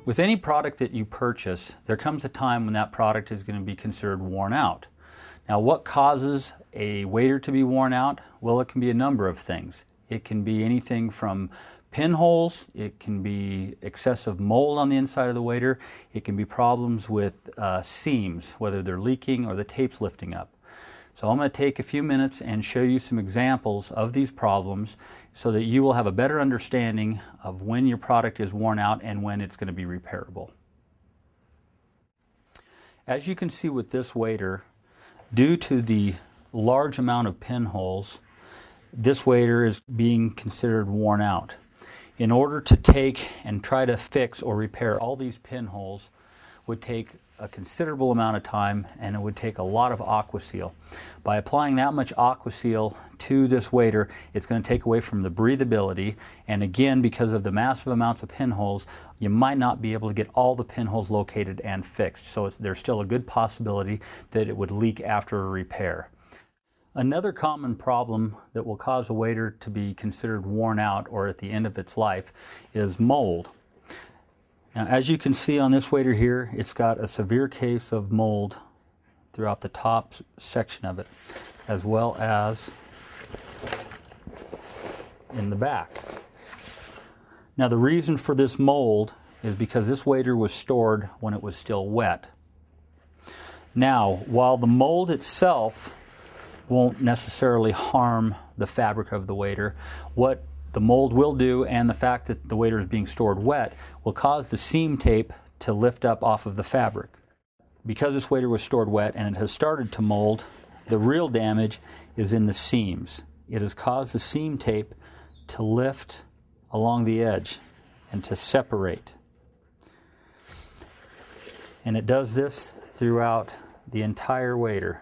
With any product that you purchase, there comes a time when that product is going to be considered worn out. Now, what causes a waiter to be worn out? Well, it can be a number of things. It can be anything from pinholes, it can be excessive mold on the inside of the waiter, it can be problems with seams, whether they're leaking or the tape's lifting up. So I'm going to take a few minutes and show you some examples of these problems so that you will have a better understanding of when your product is worn out and when it's going to be repairable. As you can see with this waiter, due to the large amount of pinholes, this waiter is being considered worn out. In order to take and try to fix or repair all these pinholes would take a considerable amount of time, and it would take a lot of AquaSeal. By applying that much AquaSeal to this waiter, it's going to take away from the breathability, and again, because of the massive amounts of pinholes, you might not be able to get all the pinholes located and fixed. So there's still a good possibility that it would leak after a repair. Another common problem that will cause a waiter to be considered worn out or at the end of its life is mold. Now, as you can see on this waiter here, it's got a severe case of mold throughout the top section of it, as well as in the back. Now, the reason for this mold is because this waiter was stored when it was still wet. Now, while the mold itself won't necessarily harm the fabric of the waiter, what the mold will do, and the fact that the waiter is being stored wet, will cause the seam tape to lift up off of the fabric. Because this waiter was stored wet and it has started to mold, the real damage is in the seams. It has caused the seam tape to lift along the edge and to separate. And it does this throughout the entire waiter.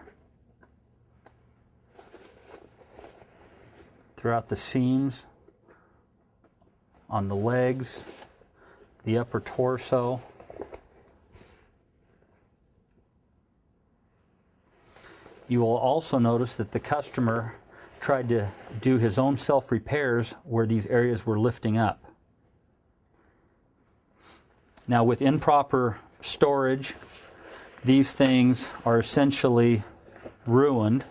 Throughout the seams, on the legs, the upper torso. You will also notice that the customer tried to do his own self-repairs where these areas were lifting up. Now, with improper storage, these things are essentially ruined.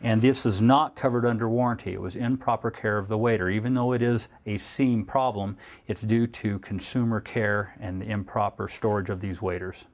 And this is not covered under warranty. It was improper care of the waiter. Even though it is a seam problem, it's due to consumer care and the improper storage of these waiters.